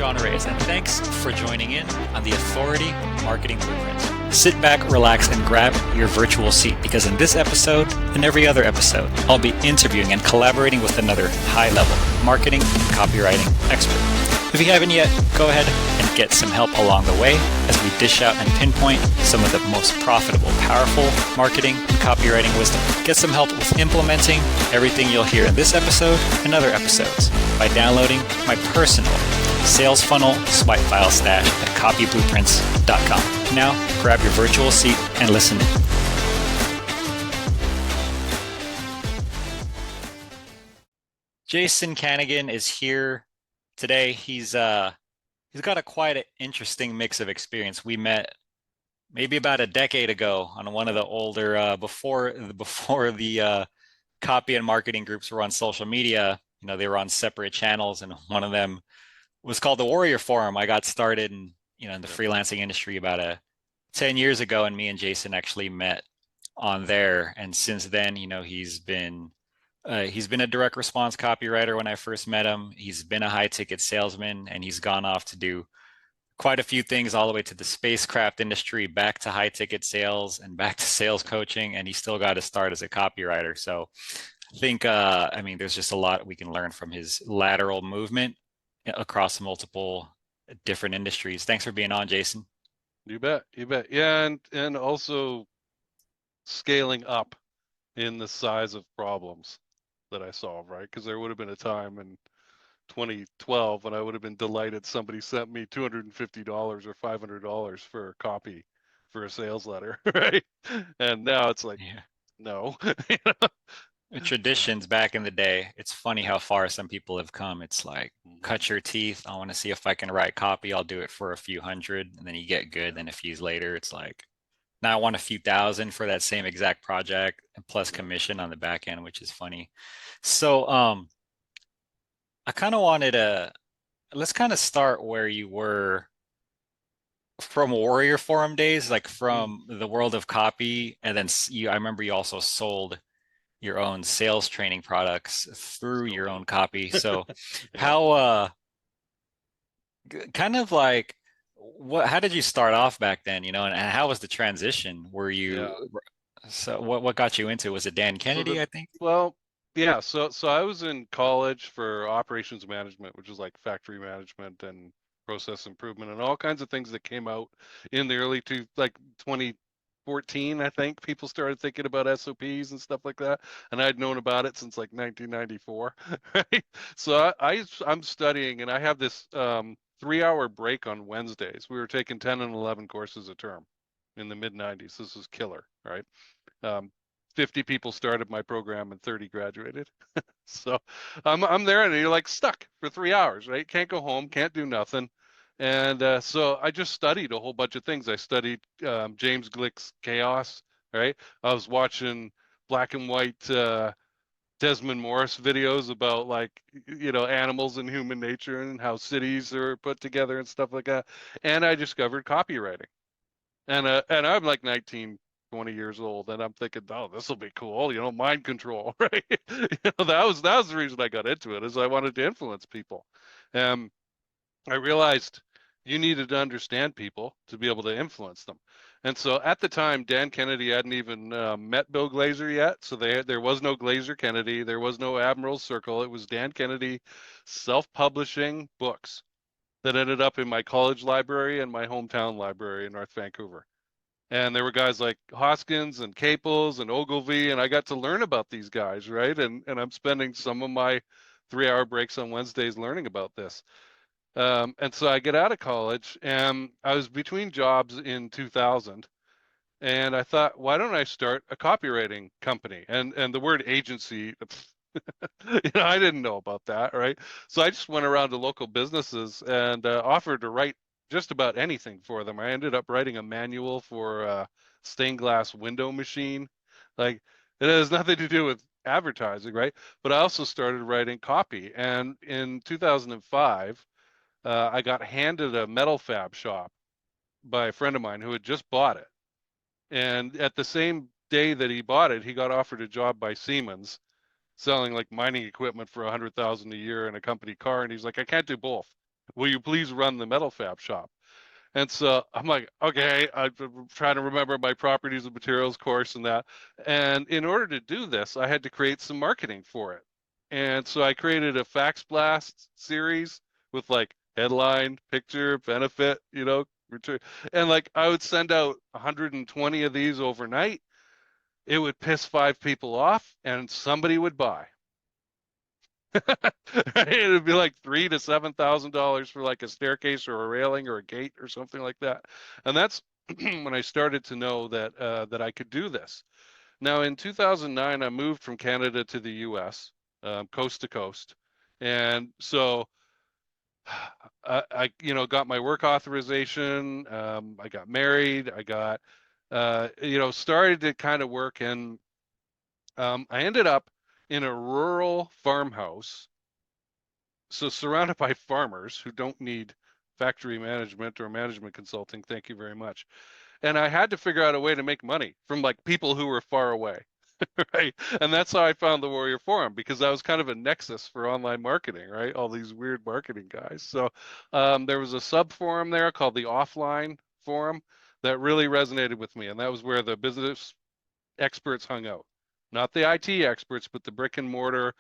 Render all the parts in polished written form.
John Reyes, and thanks for joining in on the Authority Marketing Blueprints. Sit back, relax, and grab your virtual seat, because in this episode and every other episode, I'll be interviewing and collaborating with another high-level marketing and copywriting expert. If you haven't yet, go ahead and get some help along the way as we dish out and pinpoint some of the most profitable, powerful marketing and copywriting wisdom. Get some help with implementing everything you'll hear in this episode and other episodes by downloading my personal sales funnel swipe file stash at copyblueprints.com. Now, grab your virtual seat and listen in. Jason Kanigan is here today. He's got quite an interesting mix of experience. We met maybe about a decade ago on one of the older before the copy and marketing groups were on social media. You know, they were on separate channels, and one of them was called the Warrior Forum. I got started in the freelancing industry about 10 years ago, and me and Jason actually met on there. And since then, he's been a direct response copywriter when I first met him. He's been a high ticket salesman, and he's gone off to do quite a few things, all the way to the spacecraft industry, back to high ticket sales, and back to sales coaching. And he still got to start as a copywriter. So I think, there's just a lot we can learn from his lateral movement across multiple different industries. Thanks for being on, Jason. You bet. Yeah, and also scaling up in the size of problems that I solve, right? Because there would have been a time in 2012 when I would have been delighted somebody sent me $250 or $500 for a copy for a sales letter, right? And now it's like, no. The traditions back in the day, it's funny how far some people have come. It's like, cut your teeth. I want to see if I can write copy. I'll do it for a few hundred, and then you get good. Then a few years later, it's like, now I want a few thousand for that same exact project, and plus commission on the back end, which is funny. So I kind of wanted to, let's kind of start where you were from Warrior Forum days, like from the world of copy. And then I remember you also sold your own sales training products through your own copy. So how, kind of like, how did you start off back then, and how was the transition? So what got you into it? Was it Dan Kennedy, I think? Well, yeah. So I was in college for operations management, which is like factory management and process improvement and all kinds of things that came out in the early 2014, I think people started thinking about SOPs and stuff like that. And I'd known about it since like 1994, right? So I'm studying, and I have this 3-hour break on Wednesdays. We were taking 10 and 11 courses a term in the mid 90s. This was killer, right? 50 people started my program and 30 graduated. So I'm there, and you're like stuck for 3 hours, right? Can't go home, can't do nothing. And so I just studied a whole bunch of things. I studied James Glick's Chaos, right? I was watching black and white Desmond Morris videos about animals and human nature and how cities are put together and stuff like that. And I discovered copywriting. And I'm like 19, 20 years old, and I'm thinking, oh, this will be cool, mind control, right? That was the reason I got into it, is I wanted to influence people. I realized you needed to understand people to be able to influence them. And so at the time, Dan Kennedy hadn't even met Bill Glazer yet. So there was no Glazer Kennedy. There was no Admiral's Circle. It was Dan Kennedy self-publishing books that ended up in my college library and my hometown library in North Vancouver. And there were guys like Hoskins and Caples and Ogilvy, and I got to learn about these guys, right? And I'm spending some of my 3-hour breaks on Wednesdays learning about this. And so I get out of college, and I was between jobs in 2000, and I thought, why don't I start a copywriting company? And the word agency, I didn't know about that, right? So I just went around to local businesses and offered to write just about anything for them. I ended up writing a manual for a stained glass window machine. Like, it has nothing to do with advertising, right? But I also started writing copy. And in 2005, I got handed a metal fab shop by a friend of mine who had just bought it. And at the same day that he bought it, he got offered a job by Siemens selling like mining equipment for $100,000 a year in a company car. And he's like, I can't do both. Will you please run the metal fab shop? And so I'm like, okay, I'm trying to remember my properties of materials course and that. And in order to do this, I had to create some marketing for it. And so I created a fax blast series with like headline, picture, benefit, return. And like I would send out 120 of these overnight. It would piss 5 people off and somebody would buy. It'd be like $3,000 to $7,000 for like a staircase or a railing or a gate or something like that. And that's when I started to know that I could do this. Now in 2009, I moved from Canada to the US, coast to coast, and so I got my work authorization. I got married. I got started to kind of work, and I ended up in a rural farmhouse, so surrounded by farmers who don't need factory management or management consulting. Thank you very much. And I had to figure out a way to make money from like people who were far away. Right. And that's how I found the Warrior Forum, because I was kind of a nexus for online marketing, right? All these weird marketing guys. So there was a sub forum there called the Offline Forum that really resonated with me. And that was where the business experts hung out. Not the IT experts, but the brick and mortar,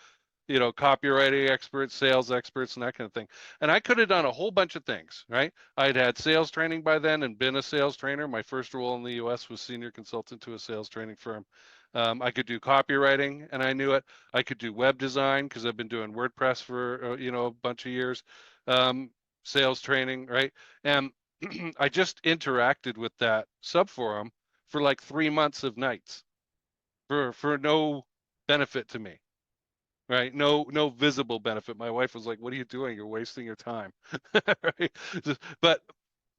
copywriting experts, sales experts, and that kind of thing. And I could have done a whole bunch of things, right? I'd had sales training by then and been a sales trainer. My first role in the US was senior consultant to a sales training firm. I could do copywriting, and I knew it. I could do web design because I've been doing WordPress for a bunch of years. Um, Sales training, right? And I just interacted with that sub forum for like 3 months of nights for no benefit to me, right? No visible benefit. My wife was like, "What are you doing? You're wasting your time." Right? But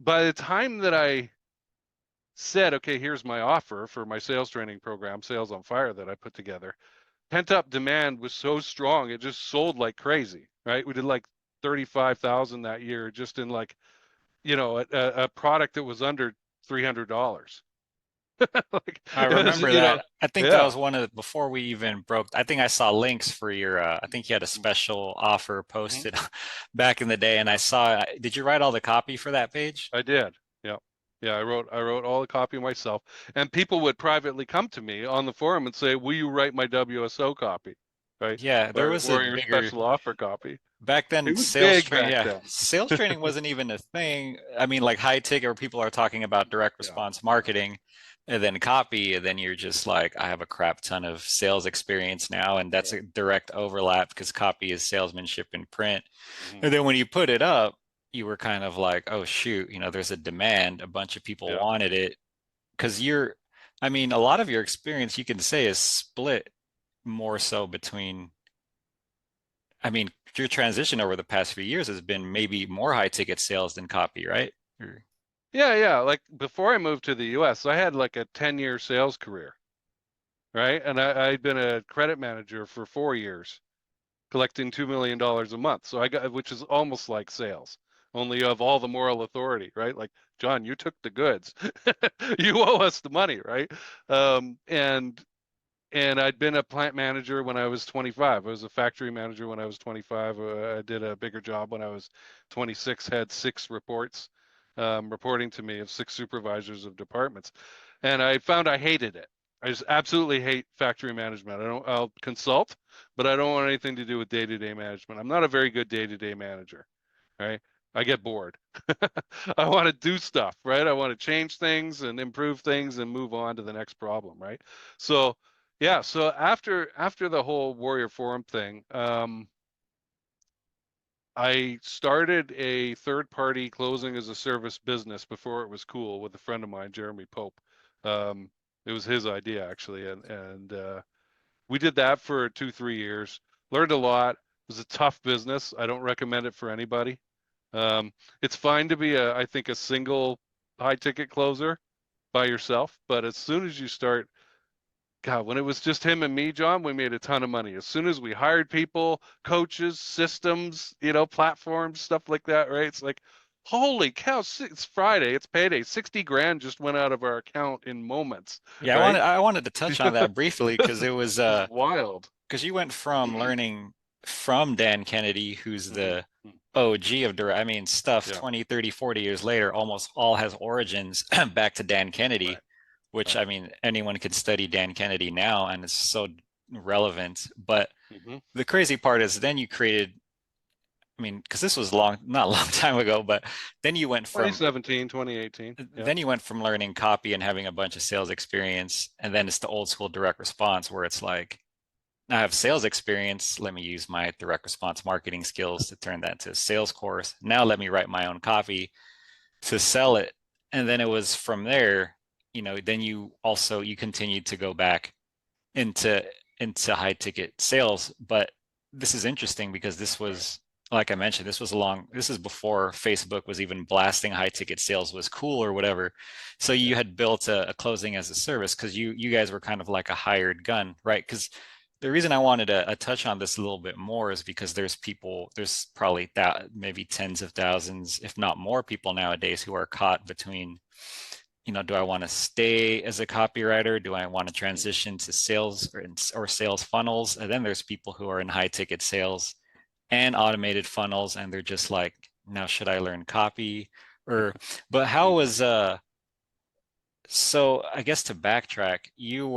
by the time that I said, "Okay, here's my offer for my sales training program, Sales on Fire, that I put together," pent up demand was so strong, it just sold like crazy, right? We did like 35,000 that year just in like, a product that was under $300. Like I it was, remember that. I think that yeah. was one of the, before we even broke. I think I saw links for your. I think you had a special offer Mhm. posted back in the day, and I saw. Did you write all the copy for that page? I did. Yeah. Yeah, I wrote all the copy myself. And people would privately come to me on the forum and say, "Will you write my WSO copy?" Right? Yeah, there was a Or your bigger special offer copy. back It then. was Sales big training, back yeah, then. sales training wasn't even a thing. I mean, like high ticket, where people are talking about direct Yeah. response marketing, and then copy, and then you're just like, I have a crap ton of sales experience now, and that's Yeah. a direct overlap because copy is salesmanship in print. Hmm. And then when you put it up, you were kind of like, oh shoot, there's a demand. A bunch of people Yeah. wanted it because I mean, a lot of your experience you can say is split more so between, I mean, your transition over the past few years has been maybe more high ticket sales than copy, right? Yeah, yeah. Like before I moved to the US, I had like a 10-year sales career, right? And I'd been a credit manager for 4 years, collecting $2 million a month. So I got, which is almost like sales, only of all the moral authority, right? Like, John, you took the goods. You owe us the money, right? Um, and and I'd been a plant manager when I was 25. I was a factory manager when I was 25. I did a bigger job when I was 26, had 6 reports reporting to me of 6 supervisors of departments. And I found I hated it. I just absolutely hate factory management. I'll consult, but I don't want anything to do with day-to-day management. I'm not a very good day-to-day manager, right? I get bored. I want to do stuff, right? I want to change things and improve things and move on to the next problem, right? So yeah, so after the whole Warrior Forum thing, I started a third-party closing as a service business before it was cool with a friend of mine, Jeremy Pope. Um, it was his idea actually, and we did that for 2, 3 years. Learned a lot. It was a tough business. I don't recommend it for anybody. It's fine to be I think a single high-ticket closer by yourself, but as soon as you start, God, when it was just him and me, John, we made a ton of money. As soon as we hired people, coaches, systems, platforms, stuff like that, right? It's like, holy cow, it's Friday, it's payday. 60 grand just went out of our account in moments, Yeah, right? I wanted to touch on that briefly because it was It's wild. because you went from learning from Dan Kennedy, who's Hmm. the OG of direct. I mean, stuff Yeah, 20, 30, 40 years later almost all has origins back to Dan Kennedy, right, which right. I mean, anyone could study Dan Kennedy now and it's so relevant. But Hmm. the crazy part is then you created, I mean, because this was long, not a long time ago, but then you went from 2017, 2018. Yeah, learning copy and having a bunch of sales experience, and then it's the old school direct response where it's like, I have sales experience. Let me use my direct response marketing skills to turn that into a sales course. Now let me write my own copy to sell it. And then it was from there, then you continued to go back into high ticket sales. But this is interesting because this right. was, like I mentioned, this is before Facebook was even blasting high ticket sales was cool or whatever. So you Yeah. had built a closing as a service because you guys were kind of like a hired gun, right? Because the reason I wanted to touch on this a little bit more is because there's probably maybe tens of thousands, if not more people nowadays who are caught between, do I want to stay as a copywriter? Do I want to Hmm. transition to sales or sales funnels? And then there's people who are in high ticket sales and automated funnels, and they're just like, now should I learn copy? Or, but how Hmm. was so I guess to backtrack, you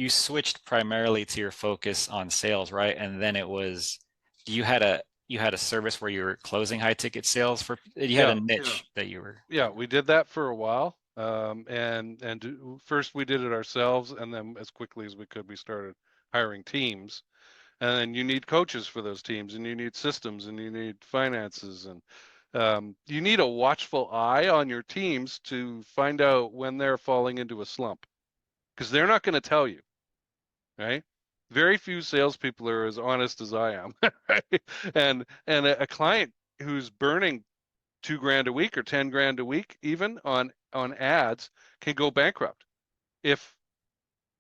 switched primarily to your focus on sales, right? And then it was you had a service where you were closing high ticket sales you had a Yeah, niche that you were yeah. We did that for a while. First we did it ourselves, and then as quickly as we could, we started hiring teams. And then you need coaches for those teams, and you need systems, and you need finances, and you need a watchful eye on your teams to find out when they're falling into a slump, because they're not going to tell you, right? Very few salespeople are as honest as I am, right? And a client who's burning 2 grand a week or 10 grand a week, even on ads, can go bankrupt if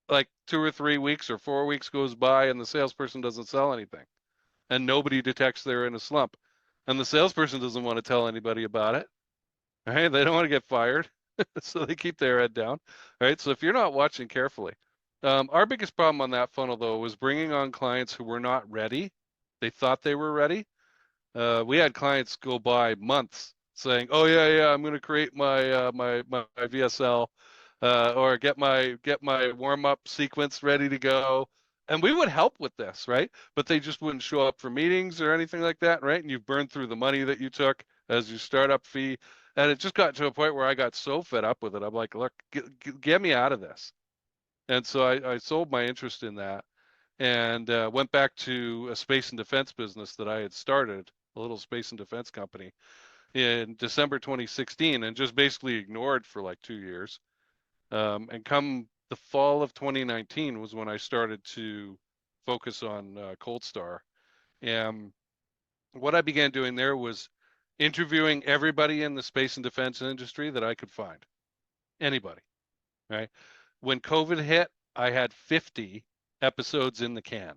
like 2 or 3 weeks or 4 weeks goes by and the salesperson doesn't sell anything and nobody detects they're in a slump. And the salesperson doesn't want to tell anybody about it, right? They don't want to get fired, so they keep their head down, right? So if you're not watching carefully, our biggest problem on that funnel though was bringing on clients who were not ready. They thought they were ready. We had clients go by months saying, "Oh yeah, yeah, I'm going to create my VSL, or get my warm up sequence ready to go." And we would help with this, right? But they just wouldn't show up for meetings or anything like that, right? And you've burned through the money that you took as your startup fee, and it just got to a point where I got so fed up with it. I'm like, "Look, get me out of this." And so I sold my interest in that and went back to a space and defense business that I had started, a little space and defense company, in December 2016, and just basically ignored for like 2 years. And come the fall of 2019 was when I started to focus on Cold Star. And what I began doing there was interviewing everybody in the space and defense industry that I could find, anybody, right? When COVID hit, I had 50 episodes in the can.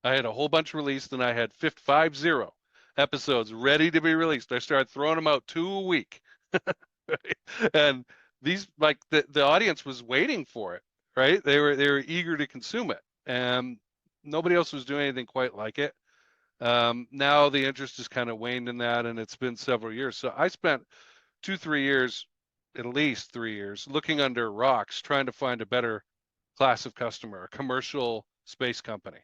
I had a whole bunch released and I had 50 episodes ready to be released. I started throwing them out 2 a week. And these like the audience was waiting for it, right? They were eager to consume it. And nobody else was doing anything quite like it. Now the interest has kind of waned in that and it's been several years. So I spent 2, 3 years, at least 3 years, looking under rocks trying to find a better class of customer, a commercial space company.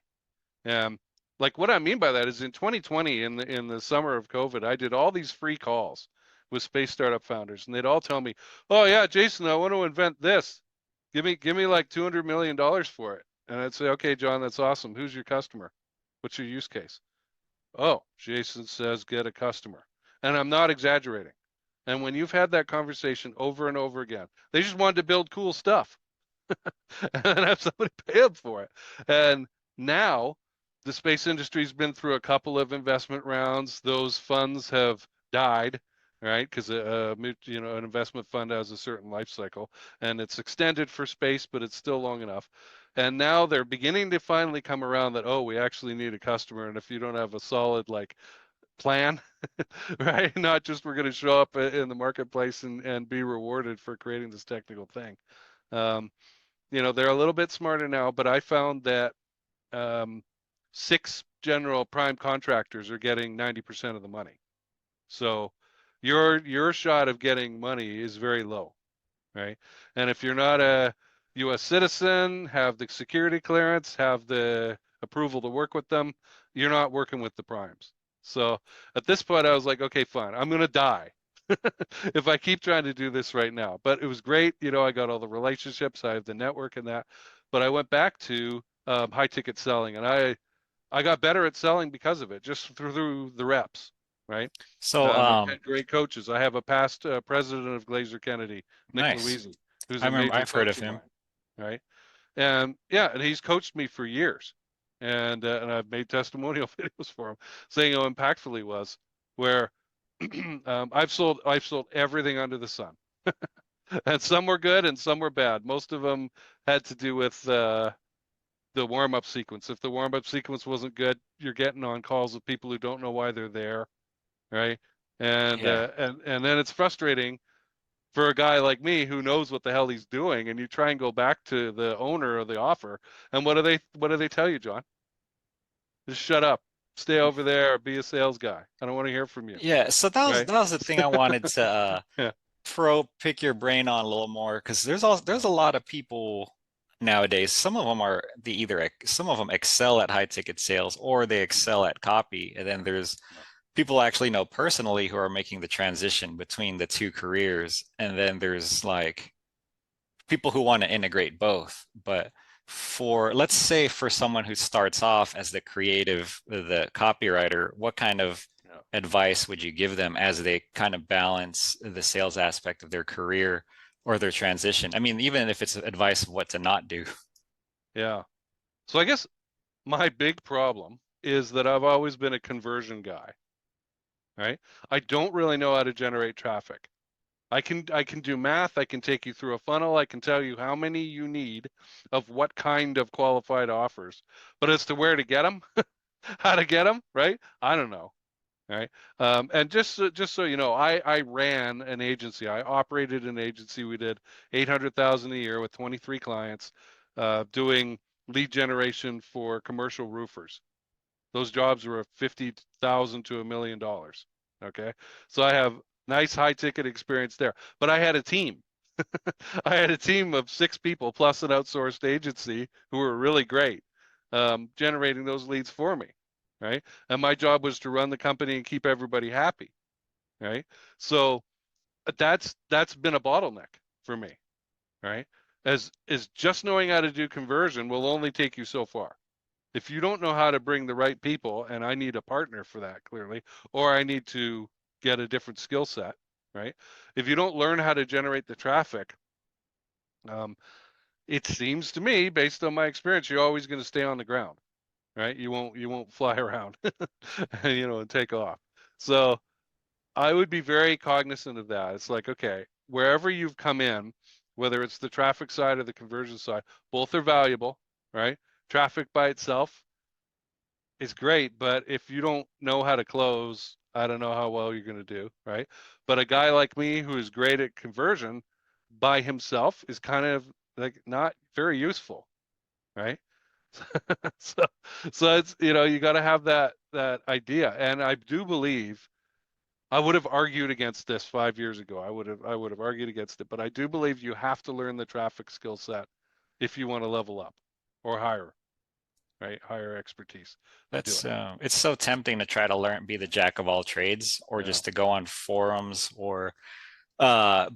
Um, like what I mean by that is in 2020, in the summer of COVID, I did all these free calls with space startup founders, and they'd all tell me, "Oh yeah, Jason, I want to invent this. Give me like $200 million for it." And I'd say, "Okay, John, that's awesome. Who's your customer? What's your use case?" "Oh, Jason says get a customer," and I'm not exaggerating. And when you've had that conversation over and over again, they just wanted to build cool stuff and have somebody pay them for it. And now the space industry's been through a couple of investment rounds. Those funds have died, right? Because an investment fund has a certain life cycle, and it's extended for space, but it's still long enough. And now they're beginning to finally come around that, oh, we actually need a customer, and if you don't have a solid like plan, right? Not just we're going to show up in the marketplace and be rewarded for creating this technical thing. Um, they're a little bit smarter now, but I found that um, 6 general prime contractors are getting 90% of the money. So your shot of getting money is very low, right? And if you're not a US citizen, have the security clearance, have the approval to work with them, you're not working with the primes. So at this point, I was like, okay, fine, I'm gonna die if I keep trying to do this right now. But it was great, I got all the relationships, I have the network and that. But I went back to high ticket selling, and I got better at selling because of it, just through the reps, right? So, And had great coaches. I have a past president of Glazer Kennedy, Nick nice. Louisi, who's I a remember major I've heard coach of of him. mine, right? And yeah, and he's coached me for years, and I've made testimonial videos for him, saying how impactful he was. Where I've sold everything under the sun, and some were good and some were bad. Most of them had to do with the warm up sequence. If the warm up sequence wasn't good, you're getting on calls with people who don't know why they're there, right? And Yeah. uh, and then it's frustrating for a guy like me who knows what the hell he's doing, and you try and go back to the owner of the offer, and what do they tell you, John? Just shut up, stay over there, be a sales guy. I don't want to hear from you, Yeah, so that was right? that was the thing I wanted to Yeah. pick your brain on a little more because there's a lot of people nowadays. Some of them are some of them excel at high ticket sales or they excel at copy, and then there's people I actually know personally who are making the transition between the two careers, and then there's like people who want to integrate both. But for let's say for someone who starts off as the creative, the copywriter, what kind of Yeah. advice would you give them as they kind of balance the sales aspect of their career or their transition? I mean, even if it's advice of what to not do. Yeah. So I guess my big problem is that I've always been a conversion guy, right? I don't really know how to generate traffic. I can do math, I can take you through a funnel, I can tell you how many you need of what kind of qualified offers. But as to where to get them, how to get them, right? I don't know, right? And just so you know, I ran an agency. I operated an agency. We did 800,000 a year with 23 clients, doing lead generation for commercial roofers. Those jobs were 50,000 to $1 million. Okay. So I have nice high ticket experience there, but I had a team. I had a team of 6 people plus an outsourced agency who were really great, generating those leads for me. Right. And my job was to run the company and keep everybody happy. Right. So that's been a bottleneck for me. Right. As just knowing how to do conversion will only take you so far. If you don't know how to bring the right people, and I need a partner for that clearly, or I need to get a different skill set, right? If you don't learn how to generate the traffic, um, it seems to me, based on my experience, you're always going to stay on the ground, right? You won't fly around, and take off. So I would be very cognizant of that. It's like, okay, wherever you've come in, whether it's the traffic side or the conversion side, both are valuable, right? Traffic by itself is great, but if you don't know how to close, I don't know how well you're going to do, right? But a guy like me who is great at conversion by himself is kind of like not very useful, right? so so it's you got to have that idea, and I do believe I would have argued against this 5 years ago. I would have argued against it, but I do believe you have to learn the traffic skill set if you want to level up or higher, right? Higher expertise to do That's it. it's so tempting to try to learn be the jack of all trades or Yeah. just to go on forums or uh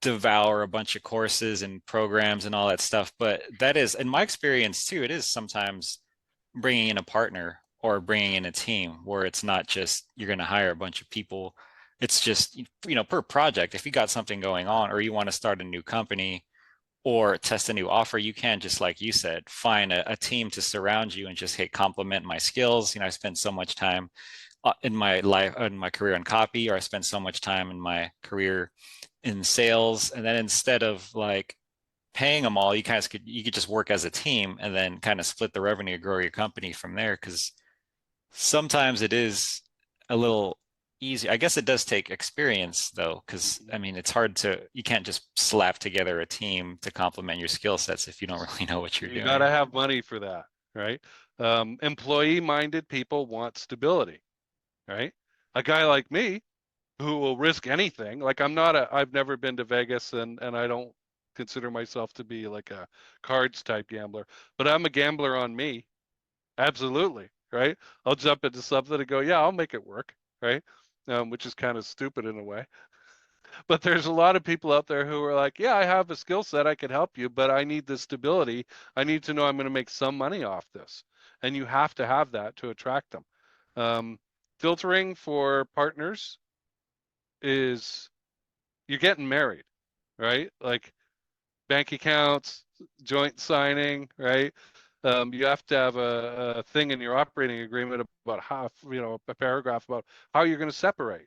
devour a bunch of courses and programs and all that stuff. But that is, in my experience too, it is sometimes bringing in a partner or bringing in a team where it's not just you're going to hire a bunch of people. It's just, per project, if you got something going on or you want to start a new company or test a new offer, you can just like you said, find a team to surround you and just, hey, complement my skills. I spend so much time in my life, in my career in copy, or I spend so much time in my career in sales. And then instead of like paying them all, you could just work as a team and then kind of split the revenue, grow your company from there. Because sometimes it is a little easier. I guess it does take experience though, because Mhm. I mean, you can't just slap together a team to complement your skill sets if you don't really know what you're You got to doing. have money for that, right? Employee-minded people want stability, right? A guy like me who will risk anything, like I've never been to Vegas and I don't consider myself to be like a cards type gambler, but I'm a gambler on me. Absolutely, right? I'll jump into something and go, yeah, I'll make it work, right? Which is kind of stupid in a way. But there's a lot of people out there who are like, yeah, I have a skill set, I can help you, but I need the stability. I need to know I'm going to make some money off this. And you have to have that to attract them. Um, Filtering for partners is you're getting married, right? Like bank accounts, joint signing, right? You have to have a thing in your operating agreement about how, a paragraph about how you're going to separate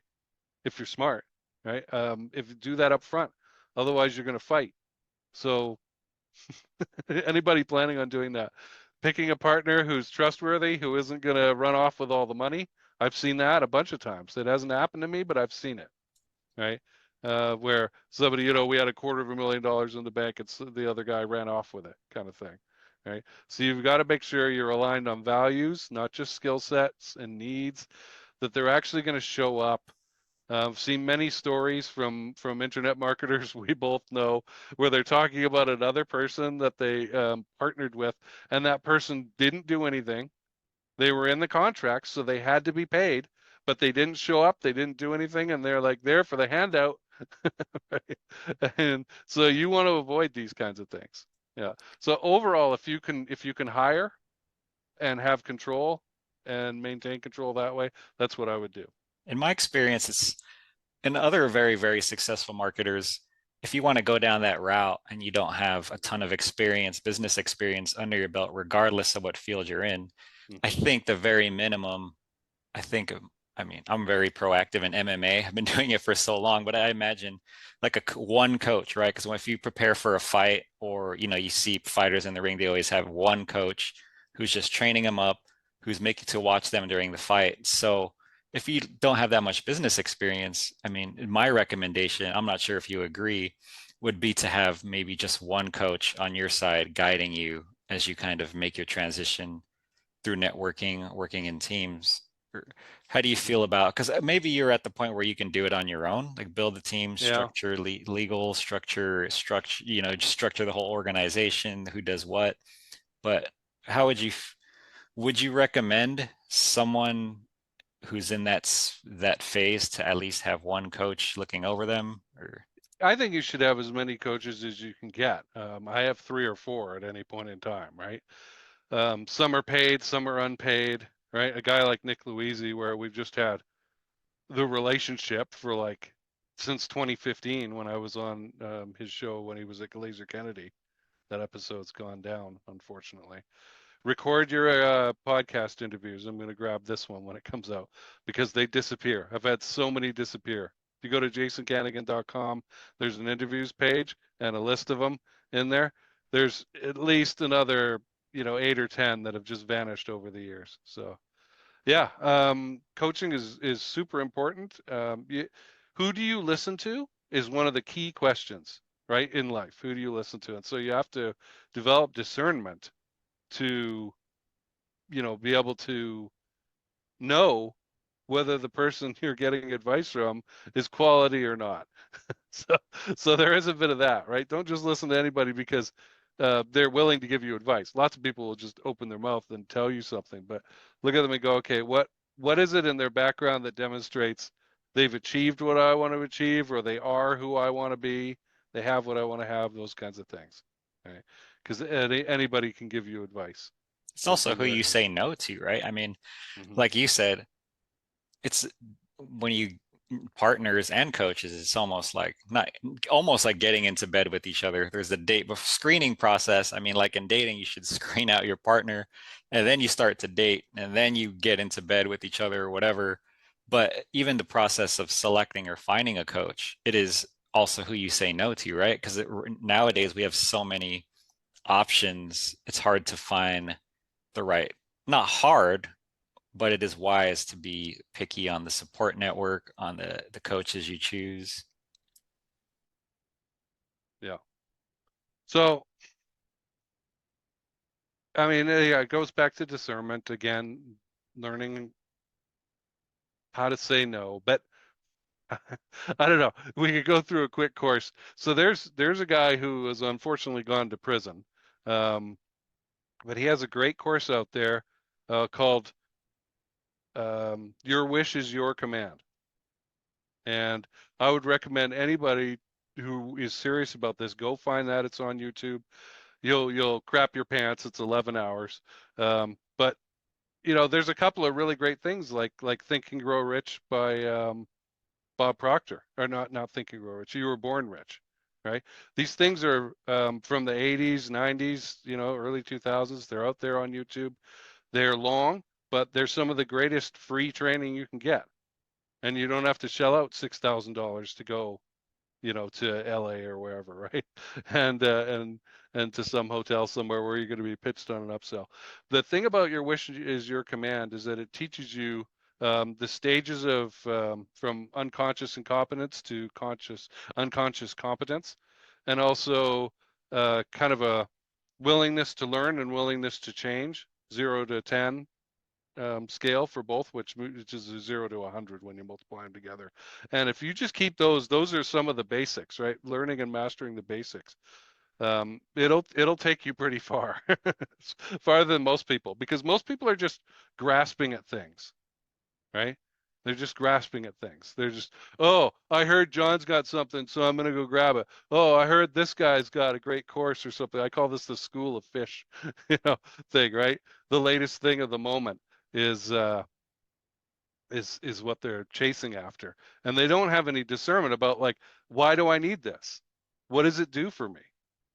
if you're smart, right? If you do that up front, otherwise you're going to fight. So anybody planning on doing that, picking a partner who's trustworthy, who isn't going to run off with all the money. I've seen that a bunch of times. It hasn't happened to me, but I've seen it, right? Where somebody, we had $250,000 in the bank and the other guy ran off with it, kind of thing, right? So you've got to make sure you're aligned on values, not just skill sets and needs, that they're actually going to show up. I've seen many stories from internet marketers we both know where they're talking about another person that they partnered with, and that person didn't do anything. They were in the contract, so they had to be paid, but they didn't show up. They didn't do anything, and they're like there for the handout. Right? And so you want to avoid these kinds of things. Yeah. So overall, if you can hire and have control and maintain control that way, that's what I would do. In my experience, it's and other very, very successful marketers, if you want to go down that route and you don't have a ton of experience, business experience under your belt, regardless of what field you're in, I Hmm. think the very minimum, I think, I mean, I'm very proactive in MMA. I've been doing it for so long, but I imagine like one coach, right? Because if you prepare for a fight or, you see fighters in the ring, they always have one coach who's just training them up, who's making to watch them during the fight. So if you don't have that much business experience, I mean, my recommendation, I'm not sure if you agree, would be to have maybe just one coach on your side guiding you as you kind of make your transition through networking, working in teams. How do you feel Hmm. about, because maybe you're at the point where you can do it on your own, like build a team, Yeah. structure, legal structure, just structure the whole organization, who does what. But how would you recommend someone who's in that phase to at least have one coach looking over them? Or I think you should have as many coaches as you can get. I have 3 or 4 at any point in time, right? Some are paid, some are unpaid, right? A guy like Nick Louisi, where we've just had the relationship for like since 2015 when I was on his show when he was at Glazer Kennedy. That episode's gone down, unfortunately. Record your podcast interviews. I'm going to grab this one when it comes out because they disappear. I've had so many disappear. If you go to jasonkanigan.com, there's an interviews page and a list of them in there. There's at least another, 8 or 10 that have just vanished over the years. So yeah, coaching is super important. Who do you listen to is one of the key questions, right, in life. Who do you listen to? And so you have to develop discernment to, be able to know whether the person you're getting advice from is quality or not. So, so there is a bit of that, right? Don't just listen to anybody because they're willing to give you advice. Lots of people will just open their mouth and tell you something, but look at them and go, okay, what is it in their background that demonstrates they've achieved what I want to achieve, or they are who I want to be, they have what I want to have, those kinds of things, right? Because anybody can give you advice it's also in who the right you way. say no to, right? I mean, Hmm. like you said, it's when you partners and coaches, it's almost like not almost like getting into bed with each other. There's a date screening process. I mean, like in dating, you should screen out your partner and then you start to date and then you get into bed with each other or whatever. But even the process of selecting or finding a coach, it is also who you say no to, right? Because nowadays we have so many options. It's hard to find the right, not hard, but it is wise to be picky on the support network, on the coaches you choose. Yeah. So I mean, yeah, it goes back to discernment again, learning how to say no. But I don't know. We could go through a quick course. So there's a guy who has unfortunately gone to prison, um, but he has a great course out there called "Your Wish is Your Command," and I would recommend anybody who is serious about this go find that. It's on YouTube. You'll crap your pants. It's 11 hours, but there's a couple of really great things like Think and Grow Rich by Bob Proctor, or not Think and Grow Rich. You Were Born Rich, right? These things are from the 80s, 90s, early 2000s. They're out there on YouTube. They're long, but they're some of the greatest free training you can get, and you don't have to shell out $6,000 to go to LA or wherever, right? And and to some hotel somewhere where you're going to be pitched on an upsell. The thing about Your Wish is Your Command is that it teaches you the stages of from unconscious incompetence to unconscious competence, and also kind of a willingness to learn and willingness to change, 0 to 10 scale for both, which is a 0 to 100 when you multiply them together. And if you just keep those are some of the basics, right? Learning and mastering the basics. It'll take you pretty far, farther than most people, because most people are just grasping at things, right? They're just grasping at things. They're just, oh, I heard John's got something, so I'm gonna go grab it. Oh, I heard this guy's got a great course or something. I call this the school of fish, thing, right? The latest thing of the moment is uh is what they're chasing after. And they don't have any discernment about like, why do I need this? What does it do for me?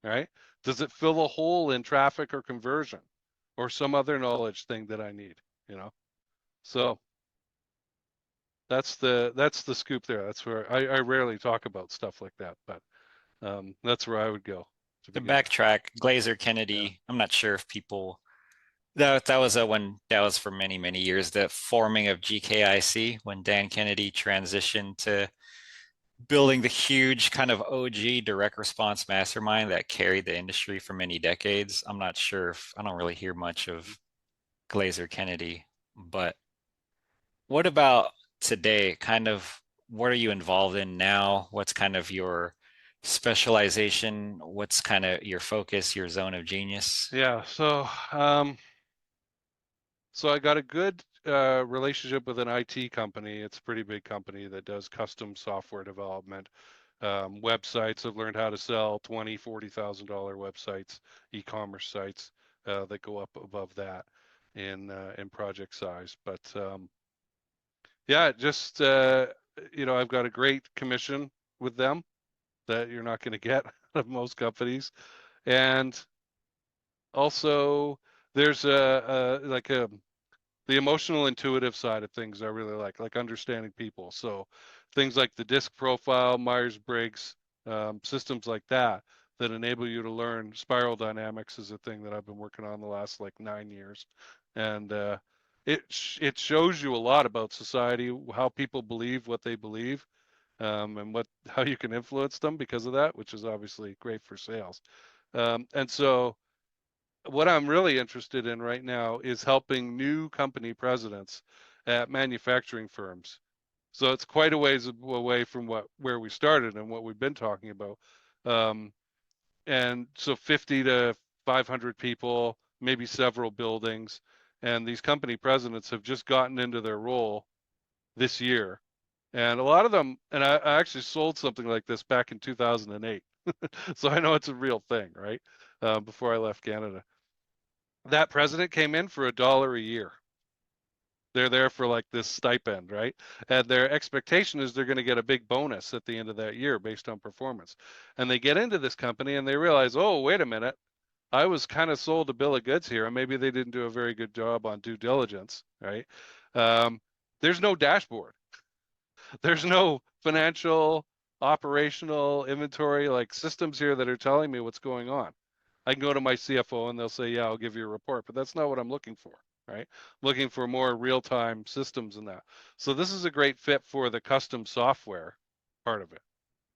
Right? Does it fill a hole in traffic or conversion or some other knowledge thing that I need, you know? So that's the scoop there. That's where I rarely talk about stuff like that, but that's where I would go to To begin with. backtrack, Glazer Yeah. Kennedy, I'm not sure if people that was a when that was for many, many years, the forming of GKIC when Dan Kennedy transitioned to building the huge kind of OG direct response mastermind that carried the industry for many decades. I'm not sure if I don't really hear much of Glazer Kennedy, but what about today? Kind of what are you involved in now? What's kind of your specialization? What's kind of your focus, your zone of genius? Yeah. So I got a good relationship with an IT company. It's a pretty big company that does custom software development, websites. I've learned how to sell $20,000, $40,000 websites, e-commerce sites that go up above that in project size. But yeah, just I've got a great commission with them that you're not going to get out of most companies, and also there's a like a the emotional intuitive side of things I really like understanding people. So things like the disc profile, Myers-Briggs, systems like that that enable you to learn spiral dynamics is a thing that I've been working on the last like 9 years. And it shows you a lot about society, how people believe what they believe, and how you can influence them because of that, which is obviously great for sales. And so what I'm really interested in right now is helping new company presidents at manufacturing firms. So it's quite a ways away from where we started and what we've been talking about. Um, and so 50 to 500 people, maybe several buildings, and these company presidents have just gotten into their role this year. And a lot of them, and I actually sold something like this back in 2008. So I know it's a real thing, right? Before I left Canada. That president came in for $1 a year. They're there for like this stipend, right? And their expectation is they're going to get a big bonus at the end of that year based on performance. And they get into this company and they realize, oh, wait a minute, I was kind of sold a bill of goods here, and maybe they didn't do a very good job on due diligence, right? Um, there's no dashboard. There's no financial, operational, inventory like systems here that are telling me what's going on. I can go to my CFO and they'll say, yeah, I'll give you a report, but that's not what I'm looking for, right? Looking for more real-time systems in that. So this is a great fit for the custom software part of it,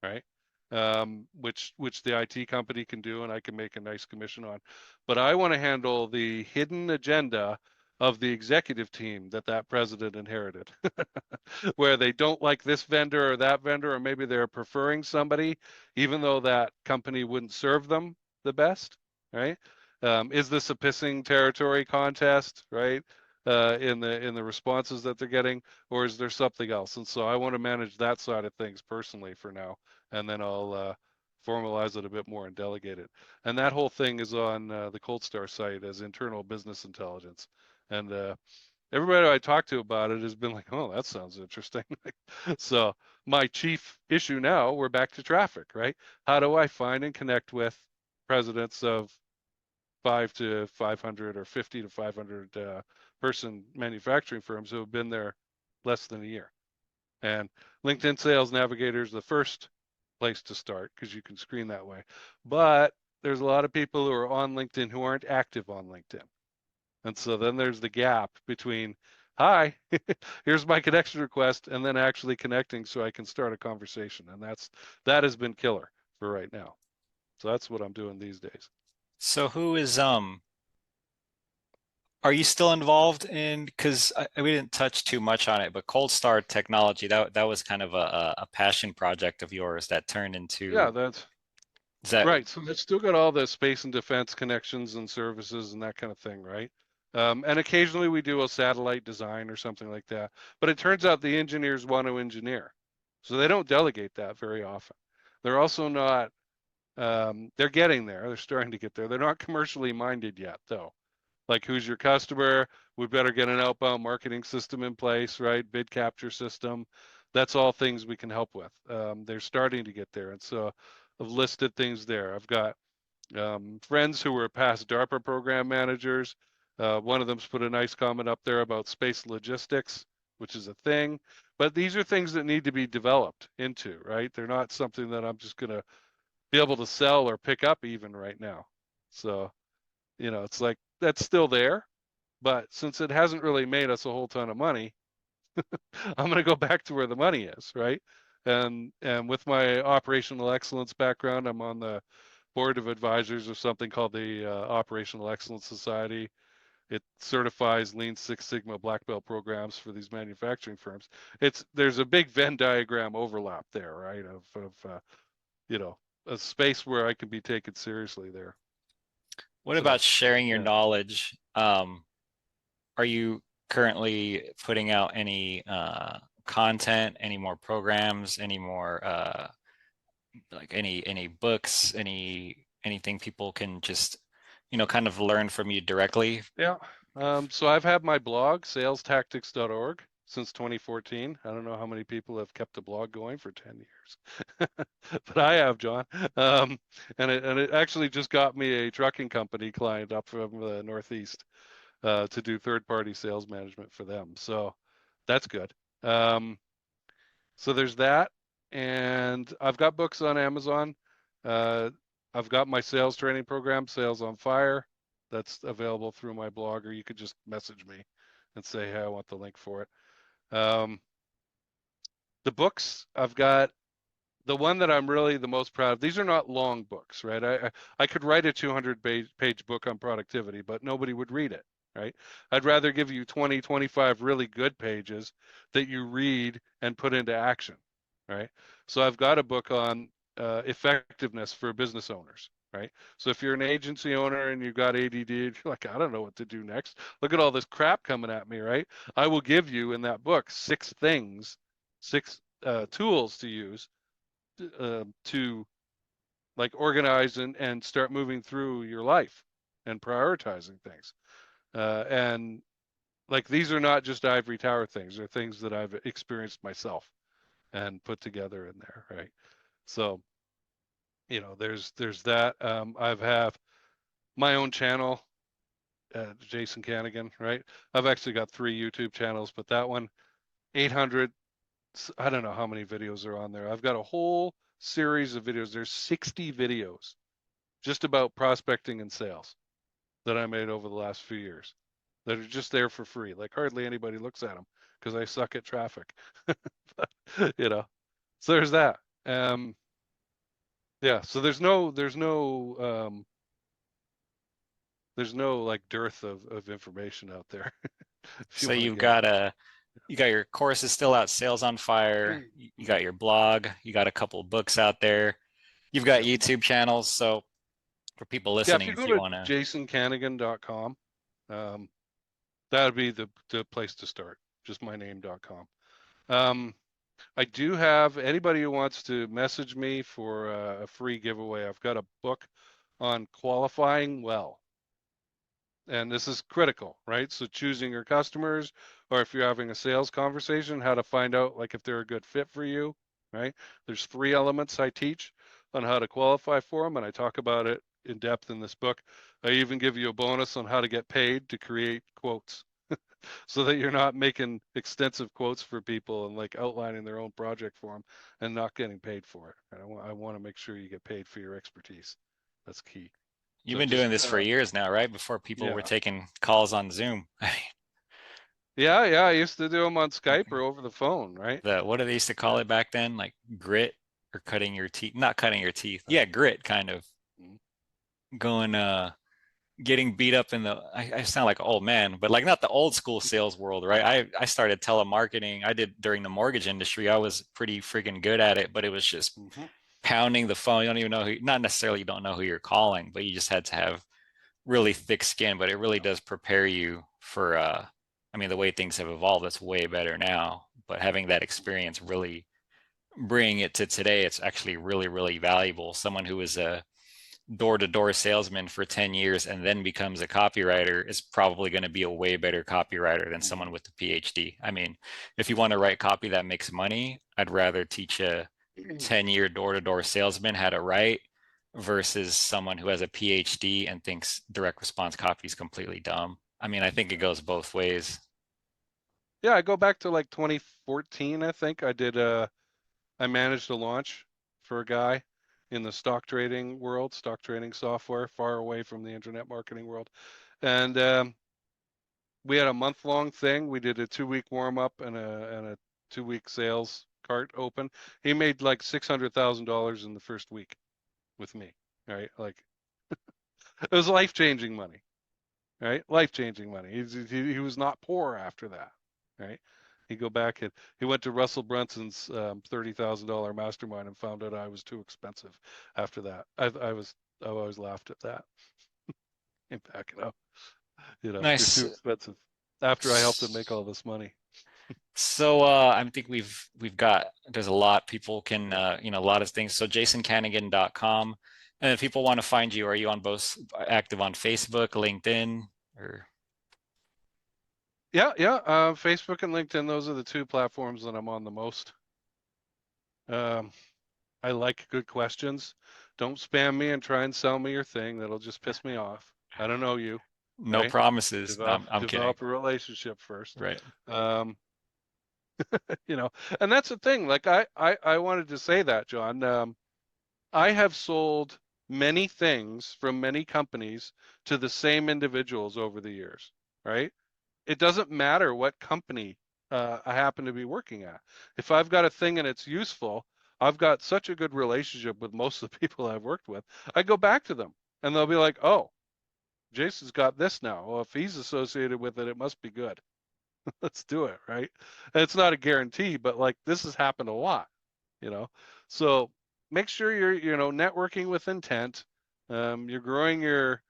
right? which the IT company can do and I can make a nice commission on. But I want to handle the hidden agenda of the executive team that that president inherited, where they don't like this vendor or that vendor, or maybe they're preferring somebody, even though that company wouldn't serve them the best, right? Is this a pissing territory contest, right? In the responses that they're getting, or is there something else? And so I want to manage that side of things personally for now, and then I'll formalize it a bit more and delegate it. And that whole thing is on the Cold Star site as internal business intelligence. And everybody I talk to about it has been like, "Oh, that sounds interesting." So my chief issue now, we're back to traffic, right? How do I find and connect with presidents of 5 to 500 or 50 to 500 person manufacturing firms who have been there less than a year? And LinkedIn Sales Navigator is the first place to start because you can screen that way. But there's a lot of people who are on LinkedIn who aren't active on LinkedIn. And so then there's the gap between, hi, here's my connection request, and then actually connecting so I can start a conversation. And that has been killer for right now. So that's what I'm doing these days. So who is are you still involved in, because we didn't touch too much on it, but Cold Start Technology, that was kind of a passion project of yours that turned Yeah, into, that's is that right. So it's still got all the space and defense connections and services and that kind of thing, right? And occasionally we do a satellite design or something like that. But it turns out the engineers want to engineer. So they don't delegate that very often. They're also not, they're getting there. They're starting to get there. They're not commercially minded yet, though. Like, who's your customer? We better get an outbound marketing system in place, right? Bid capture system. That's all things we can help with. They're starting to get there. And so I've listed things there. I've got friends who were past DARPA program managers. One of them's put a nice comment up there about space logistics, which is a thing. But these are things that need to be developed into, right? They're not something that I'm just going to be able to sell or pick up even right now. So, it's like that's still there. But since it hasn't really made us a whole ton of money, I'm going to go back to where the money is, right? And with my operational excellence background, I'm on the board of advisors of something called the Operational Excellence Society. It certifies Lean Six Sigma black belt programs for these manufacturing firms. There's a big Venn diagram overlap there, right? Of you know a space where I can be taken seriously there. what about So sharing your yeah. knowledge? Are you currently putting out any content, any more programs, any more like any books, anything people can just, kind of learn from you directly? Yeah. So I've had my blog, salestactics.org, since 2014. I don't know how many people have kept a blog going for 10 years, but I have, John. Um, and it actually just got me a trucking company client up from the Northeast to do third-party sales management for them. So that's good. Um, so there's that, and I've got books on Amazon. Uh, I've got my sales training program, Sales on Fire, that's available through my blog, or you could just message me and say, hey, I want the link for it. The books, I've got the one that I'm really the most proud of. These are not long books, right? I could write a 200 page book on productivity, but nobody would read it, right? I'd rather give you 20, 25 really good pages that you read and put into action, right? So I've got a book on effectiveness for business owners, right? So if you're an agency owner and you've got ADD, you're like, I don't know what to do next. Look at all this crap coming at me, right? I will give you in that book six tools to use to like organize and start moving through your life and prioritizing things. And like these are not just ivory tower things; they're things that I've experienced myself and put together in there, right? So there's that. I've have my own channel, Jason Kanigan, right? I've actually got 3 YouTube channels, but that one 800. I don't know how many videos are on there. I've got a whole series of videos. There's 60 videos just about prospecting and sales that I made over the last few years that are just there for free. Like hardly anybody looks at them because I suck at traffic. But, so there's that. Um, Yeah, so there's no like dearth of information out there if you So want to you've get it. got you got your courses still out, Sales on Fire. You got your blog. You got a couple of books out there. You've got Yep. YouTube channels. So for people Yeah, if listening, you if go you to want to, jasonkanigan.com, that would be the place to start. Just my name.com. Um, I do have anybody who wants to message me for a free giveaway. I've got a book on qualifying well. And this is critical, right? So choosing your customers, or if you're having a sales conversation, how to find out like if they're a good fit for you, right? There's 3 elements I teach on how to qualify for them, and I talk about it in depth in this book. I even give you a bonus on how to get paid to create quotes so that you're not making extensive quotes for people and like outlining their own project for them and not getting paid for it. And I want to make sure you get paid for your expertise. That's key. you've So been just doing this for years now, right? Before people were yeah. taking calls on Zoom. Yeah, yeah, I used to do them on Skype or over the phone, right? The what do they used to call Yeah. it back then? Like grit or cutting your teeth? Not cutting your teeth. Uh, Yeah, grit kind of mm, going getting beat up in the I sound like an old man, but like not the old school sales world, right? I started telemarketing. I did during the mortgage industry. I was pretty freaking good at it, but it was just mhm, pounding the phone. You don't even know who, not necessarily you don't know who you're calling, but you just had to have really thick skin. But it really does prepare you for I mean the way things have evolved, it's way better now. But having that experience really bringing it to today, it's actually really, really valuable. Someone who is a door-to-door salesman for 10 years and then becomes a copywriter is probably going to be a way better copywriter than mhm. someone with a PhD. I mean, if you want to write copy that makes money, I'd rather teach a 10-year door-to-door salesman how to write versus someone who has a PhD and thinks direct response copy is completely dumb. I mean, I think it goes both ways. Yeah, I go back to like 2014, I think. I managed a launch for a guy in the stock trading world, stock trading software, far away from the internet marketing world. And we had a month-long thing. We did a 2-week warm-up and a 2-week sales cart open. He made like $600,000 in the first week with me, right? Like it was life-changing money. Right? Life-changing money. He was not poor after that, right? He go back and he went to Russell Brunson's $30,000 mastermind and found out I was too expensive after that. I always laughed at that. And back it up, you're too Nice. expensive. After I helped him make all this money. So I think we've got there's a lot people can a lot of things. So jasonkanigan.com. And if people want to find you, are you on both active on Facebook, LinkedIn, or Yeah, yeah. Facebook and LinkedIn, those are the two platforms that I'm on the most. Um, I like good questions. Don't spam me and try and sell me your thing. That'll just piss me off. I don't know you, no right? promises? No, develop I'm kidding. develop a relationship first. Right. um you know, and that's the thing, like I wanted to say that, John. I have sold many things from many companies to the same individuals over the years, right? It doesn't matter what company I happen to be working at. If I've got a thing and it's useful, I've got such a good relationship with most of the people I've worked with. I go back to them and they'll be like, oh, Jason's got this now. Well, if he's associated with it, it must be good. Let's do it, right? And it's not a guarantee, but like this has happened a lot, you know. So make sure you're, networking with intent. You're growing your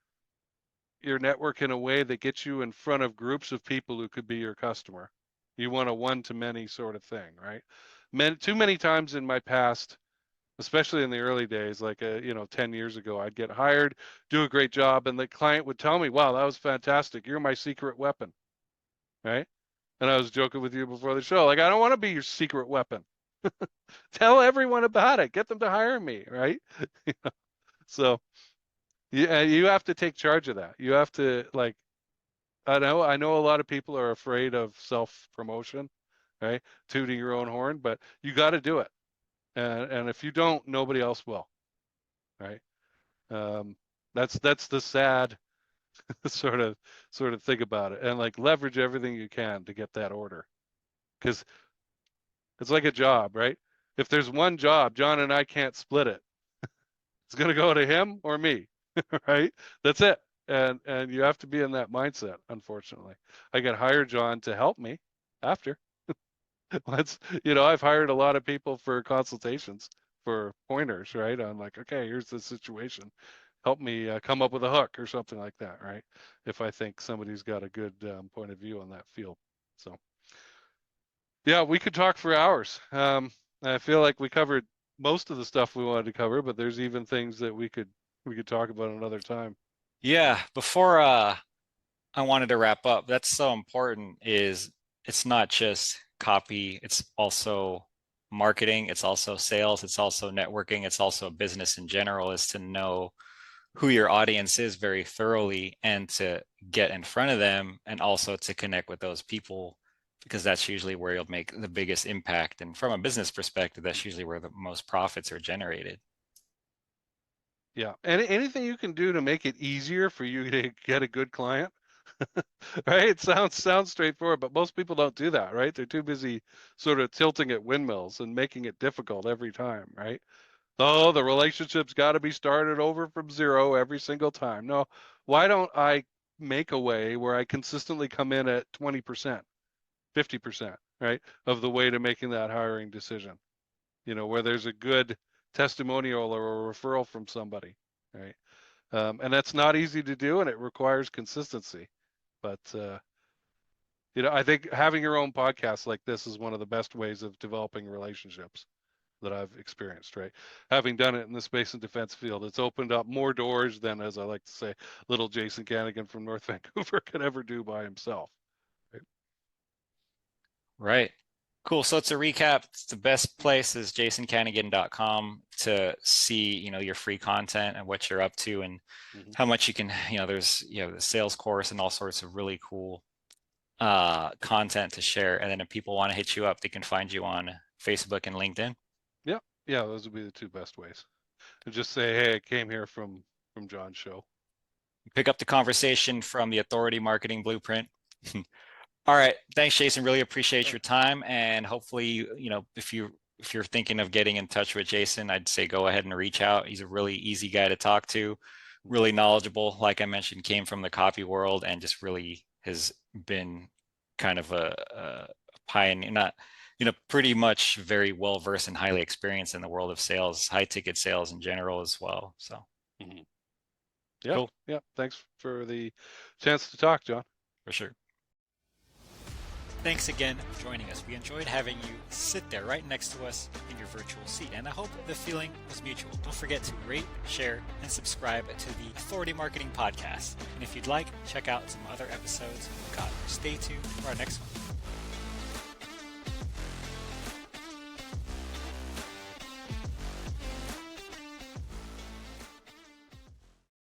network in a way that gets you in front of groups of people who could be your customer. You want a one-to-many sort of thing, right? Too many times in my past, especially in the early days, like 10 years ago, I'd get hired, do a great job, and the client would tell me, "Wow, that was fantastic. You're my secret weapon," right? And I was joking with you before the show, like I don't want to be your secret weapon. Tell everyone about it. Get them to hire me, right? So yeah, you have to take charge of that. You have to like I know a lot of people are afraid of self-promotion, right? Tooting your own horn, but you got to do it. And if you don't, nobody else will, right? Um, that's the sad sort of think about it, and like leverage everything you can to get that order, because it's like a job, right? If there's one job, John and I can't split it. It's going to go to him or me, right? That's it. And you have to be in that mindset, unfortunately. I can hire John to help me after. Let's, I've hired a lot of people for consultations for pointers, right? I'm like, okay, here's the situation. Help me come up with a hook or something like that, right? If I think somebody's got a good point of view on that field. So, yeah, we could talk for hours. I feel like we covered most of the stuff we wanted to cover, but there's even things that we could talk about another time. Yeah, before I wanted to wrap up, that's so important is it's not just copy, it's also marketing, it's also sales, it's also networking, it's also business in general, is to know who your audience is very thoroughly and to get in front of them and also to connect with those people because that's usually where you'll make the biggest impact. And from a business perspective, that's usually where the most profits are generated. Yeah. Anything you can do to make it easier for you to get a good client, right? It sounds straightforward, but most people don't do that, right? They're too busy sort of tilting at windmills and making it difficult every time, right? Oh, the relationship's got to be started over from zero every single time. No, why don't I make a way where I consistently come in at 20%, 50%, right, of the way to making that hiring decision? Where there's a good testimonial or a referral from somebody, right? And that's not easy to do, and it requires consistency. But I think having your own podcast like this is one of the best ways of developing relationships that I've experienced, right? Having done it in the space and defense field, it's opened up more doors than, as I like to say, little Jason Kanigan from North Vancouver could ever do by himself. Right? Right. Cool. So to recap, the best place is jasonkanigan.com to see, your free content and what you're up to and Mm-hmm. how much you can, there's, the sales course and all sorts of really cool content to share. And then if people want to hit you up, they can find you on Facebook and LinkedIn. Yeah, yeah, those would be the two best ways. And just say, hey, I came here from John's show. Pick up the conversation from the Authority Marketing Blueprint. All right. Thanks, Jason. Really appreciate your time. And hopefully, if you're thinking of getting in touch with Jason, I'd say go ahead and reach out. He's a really easy guy to talk to, really knowledgeable. Like I mentioned, came from the copy world and just really has been kind of a pioneer, not, pretty much very well versed and highly experienced in the world of sales, high ticket sales in general as well. So, Mm-hmm. Yeah, cool. yeah. Thanks for the chance to talk, John. For sure. Thanks again for joining us. We enjoyed having you sit there right next to us in your virtual seat, and I hope the feeling was mutual. Don't forget to rate, share, and subscribe to the Authority Marketing Podcast. And if you'd like, check out some other episodes we've got. Stay tuned for our next one.